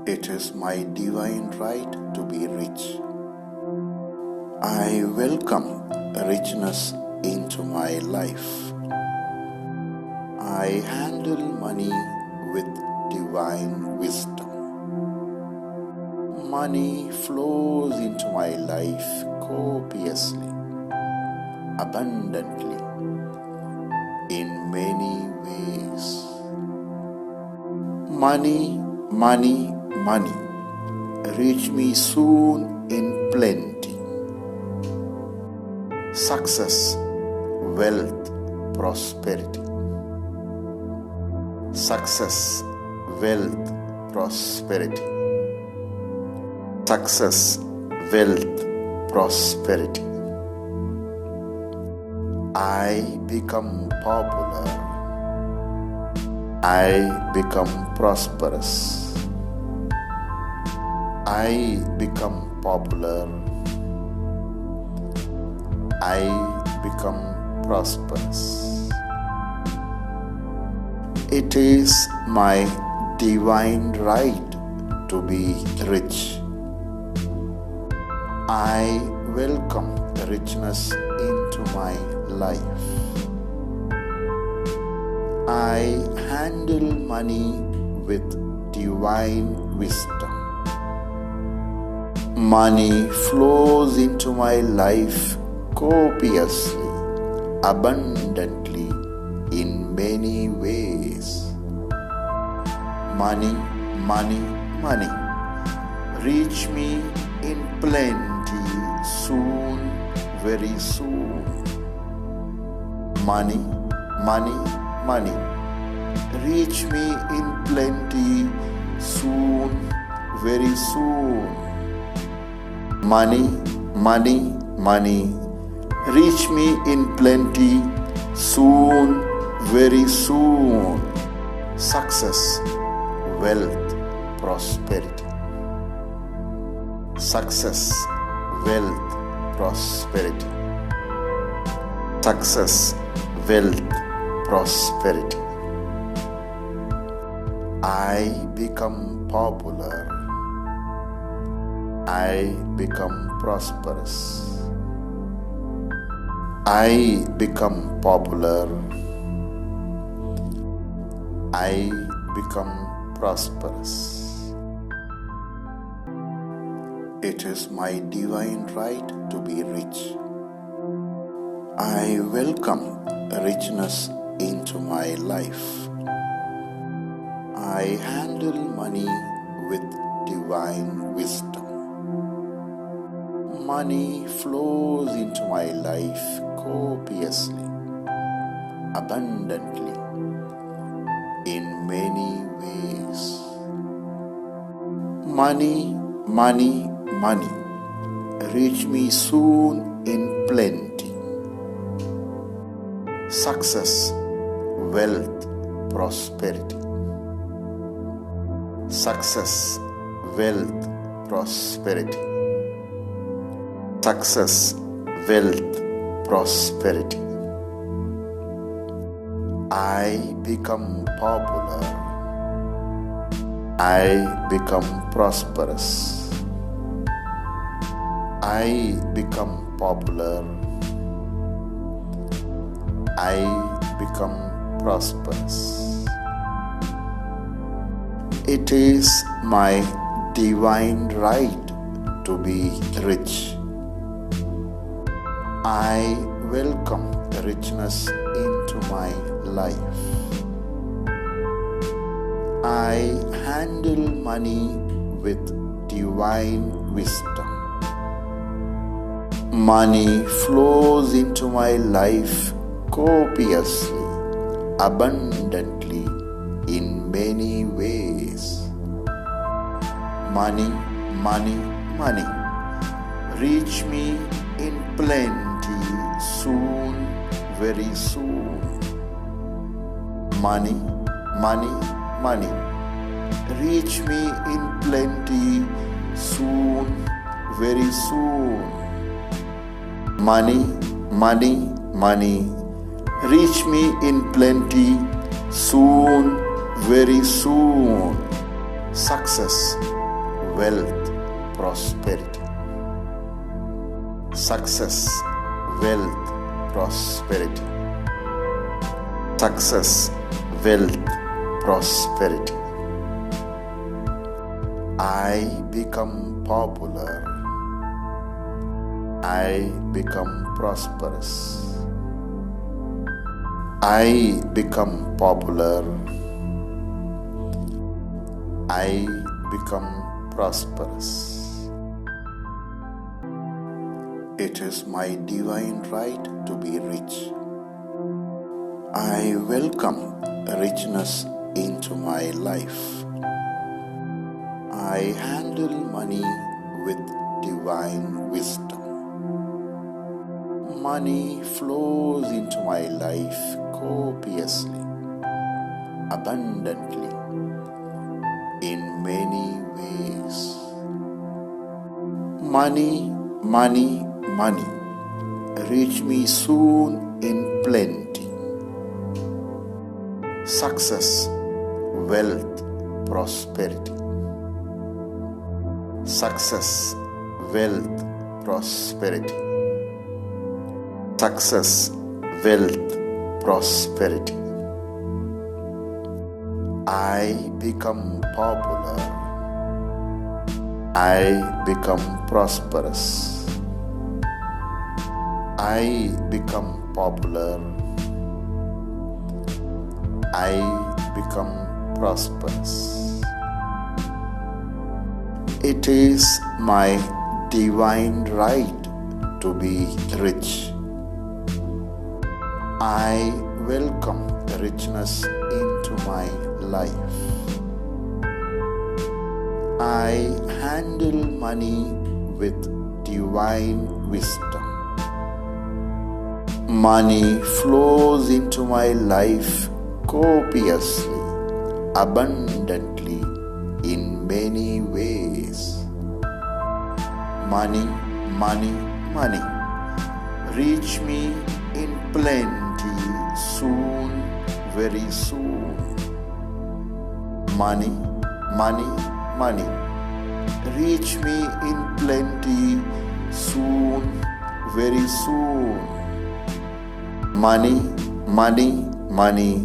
It is my divine right to be rich. I welcome richness into my life. I handle money with divine wisdom. Money flows into my life copiously, abundantly, in many ways. Money, money, money, reach me soon in plenty. Success, wealth, prosperity. Success, wealth, prosperity. Success, wealth, prosperity. I become popular. I become prosperous. I become popular. I become prosperous. It is my divine right to be rich. I welcome richness into my life. I handle money with divine wisdom. Money flows into my life copiously, abundantly, in many ways. Money, money, money, reach me in plenty soon, very soon. Money, money, money, reach me in plenty soon, very soon. Money, money, money, reach me in plenty soon, very soon. Success, wealth, prosperity. Success, wealth, prosperity. Success, wealth, prosperity. I become popular. I become prosperous. I become popular. I become prosperous. It is my divine right to be rich. I welcome richness into my life. I handle money with divine wisdom. Money flows into my life copiously, abundantly, in many ways. Money, money, money, reach me soon in plenty. Success, wealth, prosperity. Success, wealth, prosperity. Success, wealth, prosperity. I become popular. I become prosperous. I become popular. I become prosperous. It is my divine right to be rich. I welcome richness into my life. I handle money with divine wisdom. Money flows into my life copiously, abundantly, in many ways. Money, money, money, reach me in plenty soon, very soon. Money, money, money, reach me in plenty soon, very soon. Money, money, money, reach me in plenty soon, very soon. Success, wealth, prosperity. Success, wealth, prosperity. Success, wealth, prosperity. I become popular. I become prosperous. I become popular. I become prosperous. It is my divine right to be rich. I welcome richness into my life. I handle money with divine wisdom. Money flows into my life copiously, abundantly, in many ways. Money, money, money, reach me soon in plenty. Success, wealth, prosperity. Success, wealth, prosperity. Success, wealth, prosperity. I become popular. I become prosperous. I become popular. I become prosperous. It is my divine right to be rich. I welcome richness into my life. I handle money with divine wisdom. Money flows into my life copiously, abundantly, in many ways. Money, money, money, reach me in plenty soon, very soon. Money, money, money, reach me in plenty soon, very soon. Money, money, money,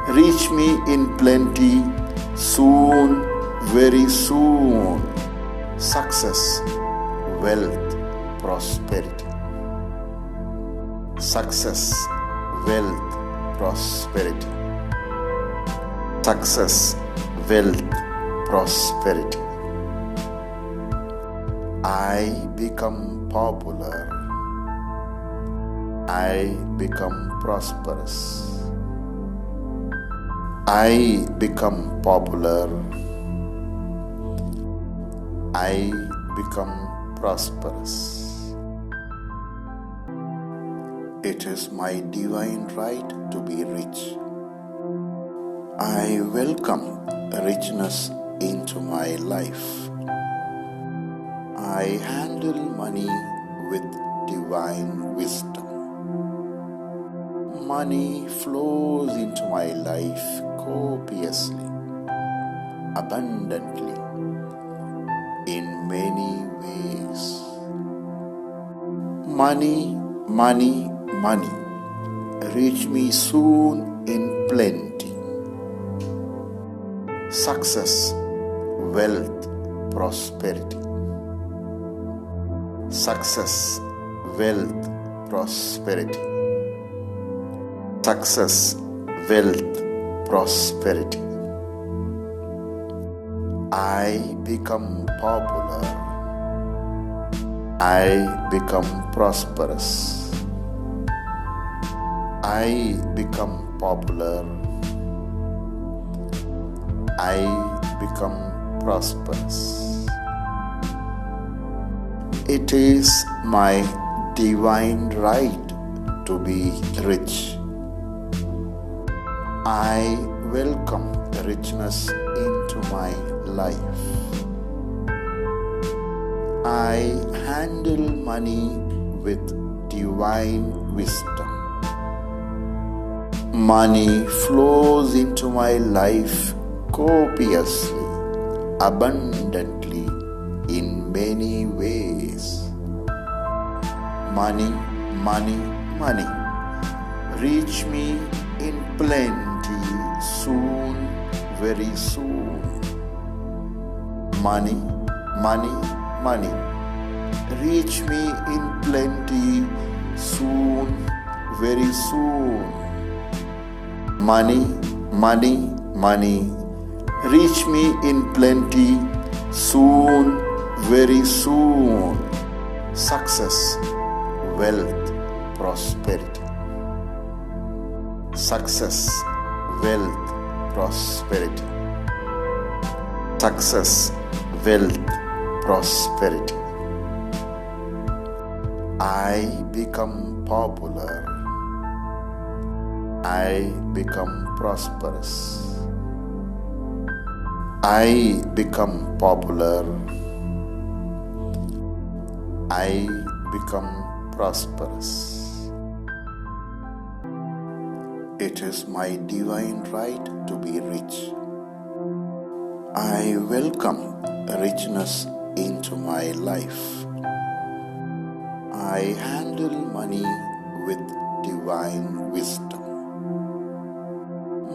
reach me in plenty soon, very soon. Success, wealth, prosperity. Success, wealth, prosperity. Success, wealth, prosperity. I become popular. I become prosperous. I become popular. I become prosperous. It is my divine right to be rich. I welcome richness into my life. I handle money with divine wisdom. Money flows into my life copiously, abundantly, in many ways. Money, money, money, reach me soon in plenty. Success, wealth, prosperity. Success, wealth, prosperity. Success, wealth, prosperity. I become popular. I become prosperous. I become popular. I become prosperous. It is my divine right to be rich. I welcome richness into my life. I handle money with divine wisdom. Money flows into my life copiously, abundantly, many ways. Money, money, money, reach me in plenty soon, very soon. Money, money, money, reach me in plenty soon, very soon. Money, money, money, reach me in plenty soon, very soon. Success, wealth, prosperity. Success, wealth, prosperity. Success, wealth, prosperity. I become popular. I become prosperous. I become popular. I become prosperous. It is my divine right to be rich. I welcome richness into my life. I handle money with divine wisdom.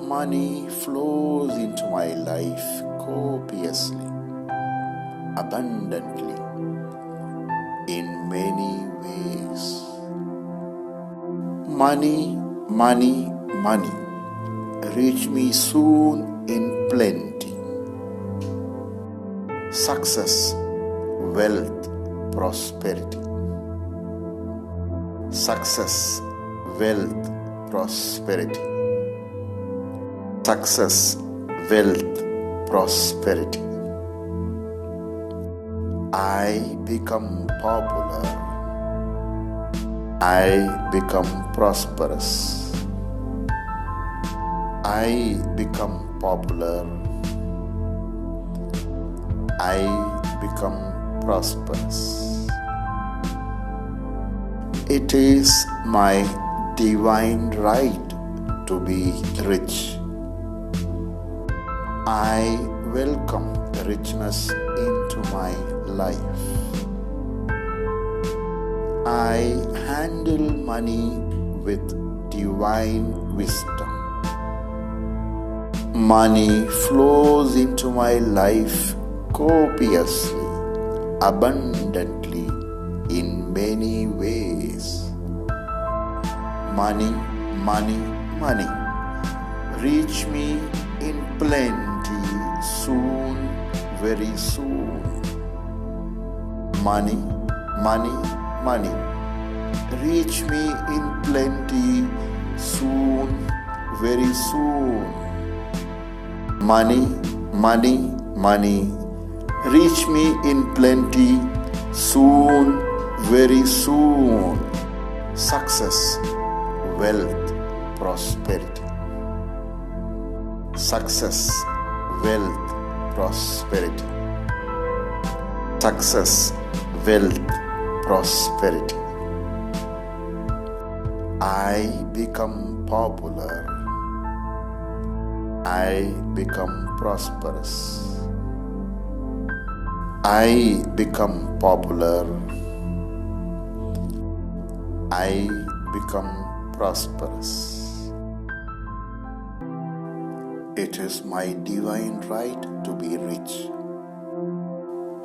Money flows into my life copiously, abundantly, in many ways. Money, money, money, reach me soon in plenty. Success, wealth, prosperity. Success, wealth, prosperity. Success, wealth, prosperity. I become popular. I become prosperous. I become popular. I become prosperous. It is my divine right to be rich. I welcome richness into my life. I handle money with divine wisdom. Money flows into my life copiously, abundantly, in many ways. Money, money, money, reach me in plenty soon, very soon. Money, money, money, reach me in plenty soon, very soon. Money, money, money, reach me in plenty soon, very soon. Success, wealth, prosperity. Success, wealth, prosperity. Success, wealth, prosperity. I become popular. I become prosperous. I become popular. I become prosperous. It is my divine right to be rich.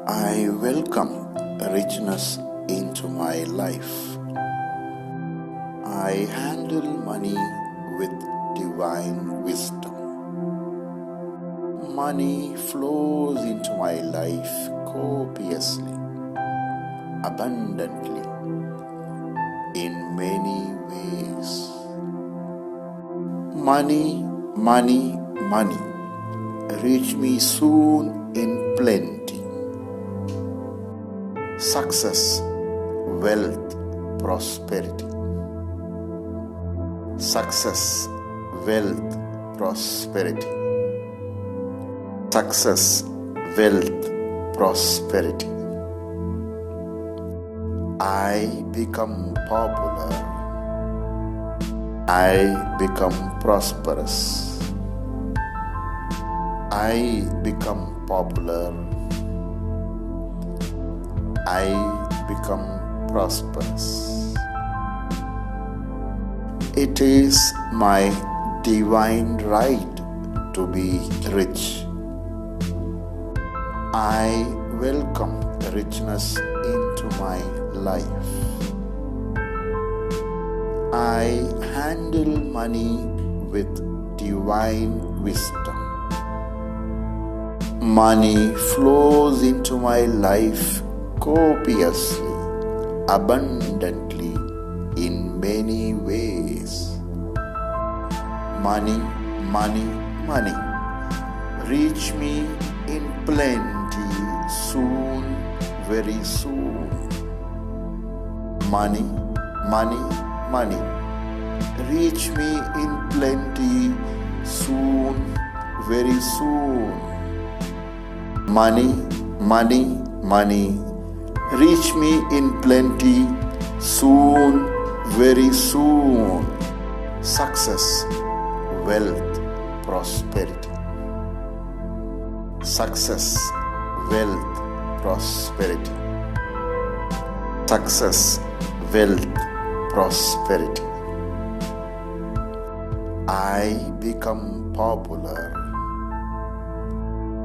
I welcome richness into my life. I handle money with divine wisdom. Money flows into my life copiously, abundantly, in many ways. Money, money, money, reach me soon in plenty. Success, wealth, prosperity. Success, wealth, prosperity. Success, wealth, prosperity. I become popular. I become prosperous. I become popular. I become prosperous. It is my divine right to be rich. I welcome richness into my life. I handle money with divine wisdom. Money flows into my life copiously, abundantly, in many ways. Money, money, money. Reach me in plenty soon, very soon. Money, money, money. Reach me in plenty soon, very soon. Money, money, money. Reach me in plenty soon, very soon. Success, wealth, prosperity. Success, wealth, prosperity. Success, wealth, prosperity. I become popular.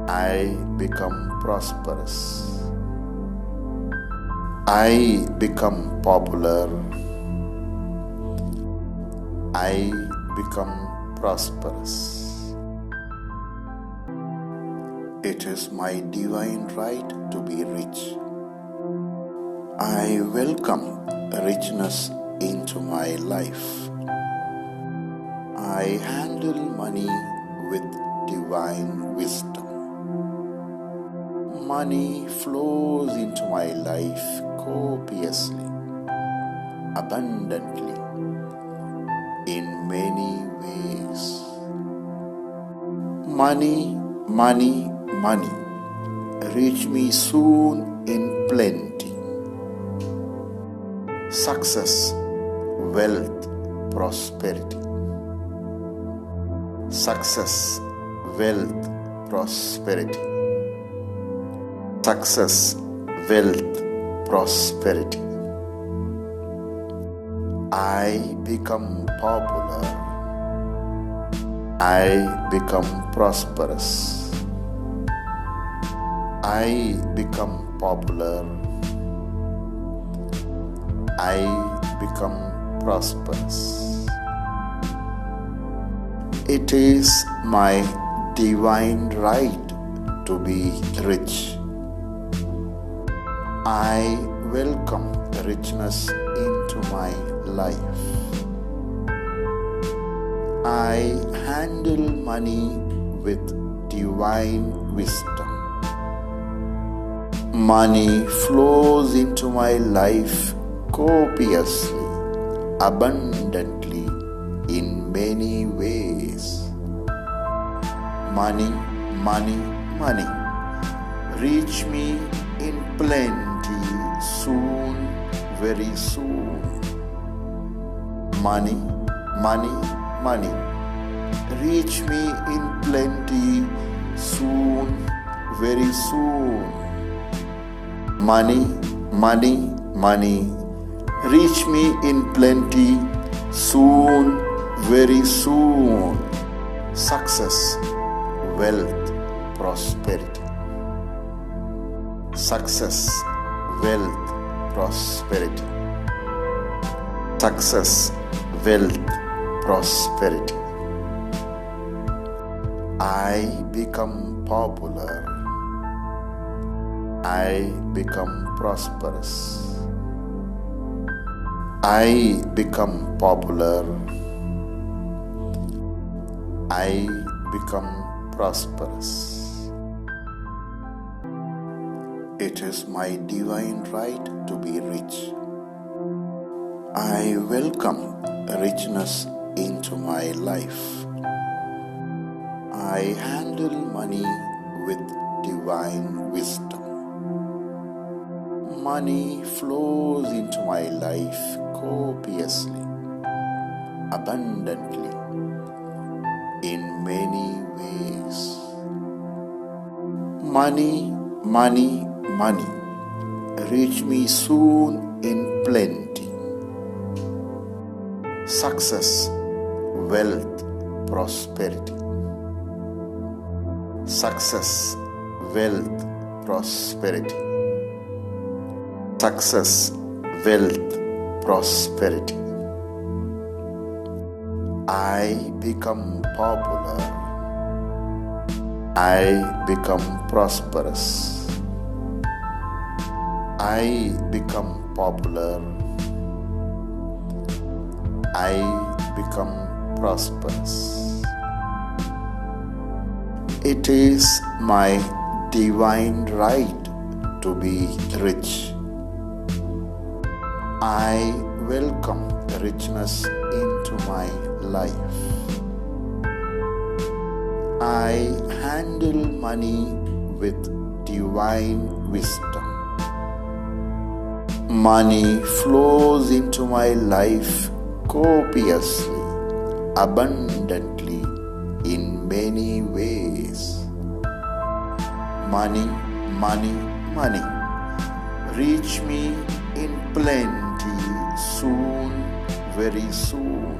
I become prosperous. I become popular. I become prosperous. It is my divine right to be rich. I welcome richness into my life. I handle money with divine wisdom. Money flows into my life copiously, abundantly, in many ways. Money, money, money. Reach me soon in plenty. Success, wealth, prosperity. Success, wealth, prosperity. Success, wealth, prosperity. I become popular. I become prosperous. I become popular. I become prosperous. It is my divine right to be rich. I welcome richness into my life. I handle money with divine wisdom. Money flows into my life copiously, abundantly, in many ways. Money, money, money. Reach me in plenty soon, very soon. Money, money, money. Reach me in plenty soon, very soon. Money, money, money. Reach me in plenty soon, very soon. Success, wealth, prosperity. Success, wealth, prosperity. Success, wealth, prosperity. I become popular. I become prosperous. I become popular. I become prosperous. It is my divine right to be rich. I welcome richness into my life. I handle money with divine wisdom. Money flows into my life copiously, abundantly, in many ways. Money, money, money. reach me soon in plenty. Success, wealth, prosperity. Success, wealth, prosperity. Success, wealth, prosperity. I become popular. I become prosperous. I become popular. I become prosperous. It is my divine right to be rich. I welcome richness into my life. I handle money with divine wisdom. Money flows into my life copiously, abundantly, in many ways. Money, money, money, reach me in plenty soon, very soon.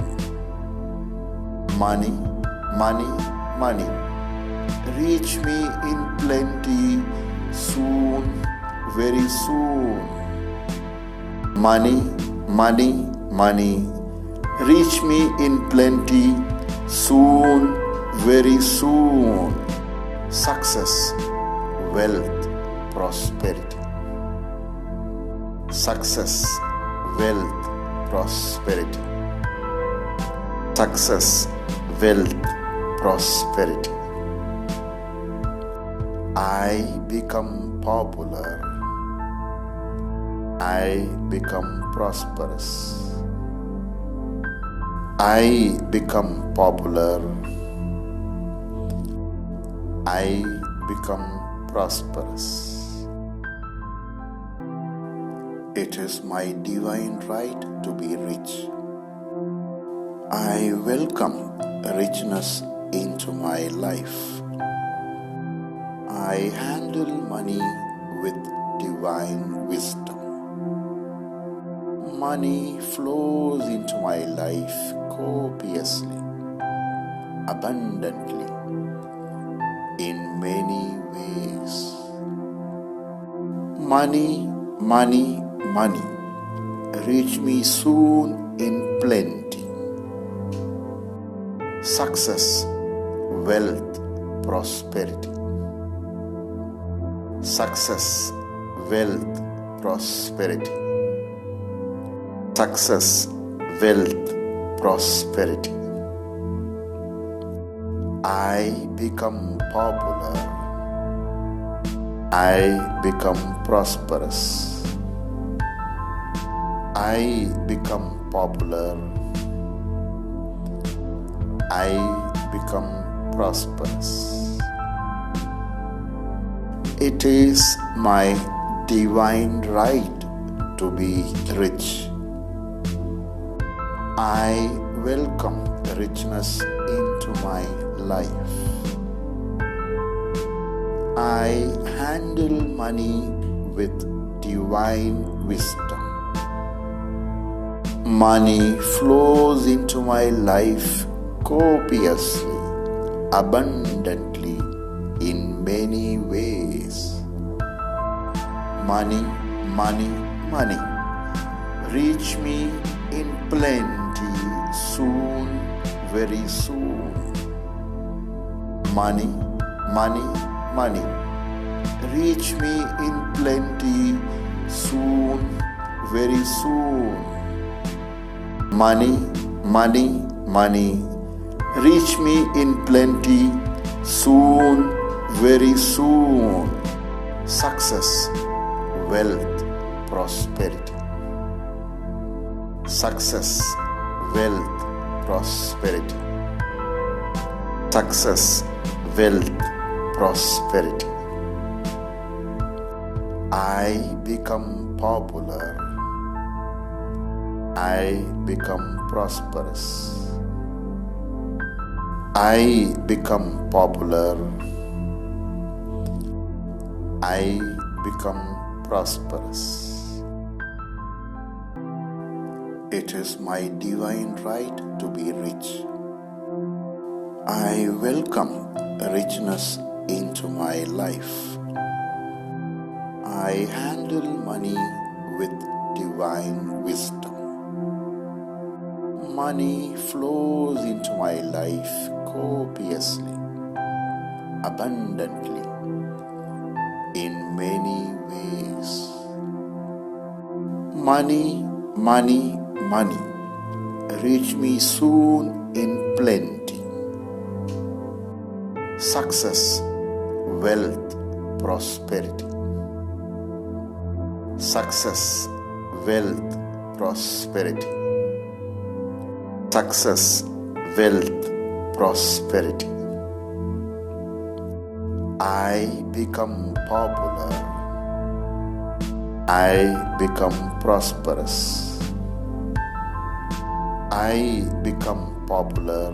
Money, money, money, reach me in plenty soon, very soon. Money, money, money, reach me in plenty soon, very soon. Success, wealth, prosperity. Success, wealth, prosperity. Success, wealth, prosperity. I become popular. I become prosperous. I become popular. I become prosperous. It is my divine right to be rich. I welcome richness into my life. I handle money with divine wisdom. Money flows into my life copiously, abundantly, in many ways. Money, money, money, reach me soon in plenty. Success, wealth, prosperity. Success, wealth, prosperity. Success, wealth, prosperity. I become popular. I become prosperous. I become popular. I become prosperous. It is my divine right to be rich. I welcome richness into my life. I handle money with divine wisdom. Money flows into my life copiously, abundantly, in many ways. Money, money, money, reach me in plenty soon, very soon. Money, money, money, reach me in plenty soon, very soon. Money, money, money, reach me in plenty soon, very soon. Success, wealth, prosperity. Success, wealth, prosperity. Success, wealth, prosperity. I become popular. I become prosperous. I become popular. I become prosperous. It is my divine right to be rich. I welcome richness into my life. I handle money with divine wisdom. Money flows into my life copiously, abundantly, in many ways. Money, money, money, reach me soon in plenty. Success, wealth, prosperity. Success, wealth, prosperity. Success, wealth, prosperity. I become popular. I become prosperous. I become popular.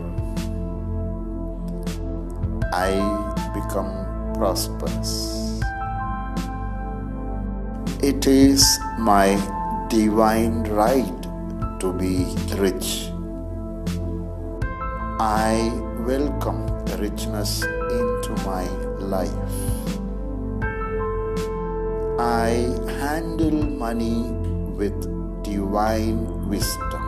I become prosperous. It is my divine right to be rich. I welcome richness into my life. I handle money with divine wisdom.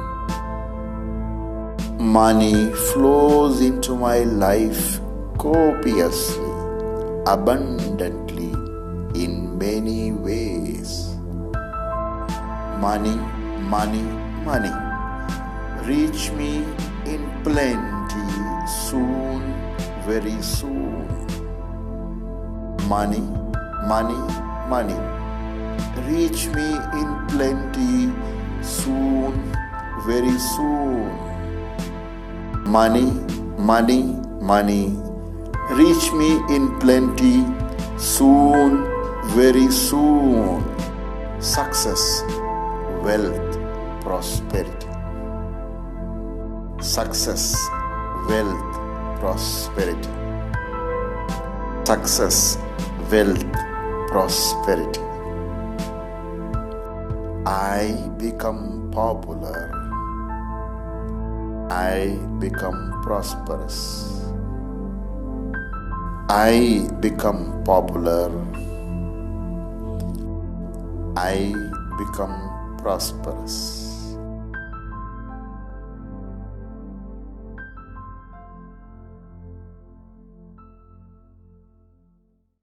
Money flows into my life copiously, abundantly, in many ways. Money, money, money, reach me in plenty soon, very soon. Money, money, money, reach me in plenty soon, very soon. Money, money, money, reach me in plenty soon, very soon. Success, wealth, prosperity. Success, wealth, prosperity. Success, wealth, prosperity. I become popular. I become prosperous. I become popular. I become prosperous.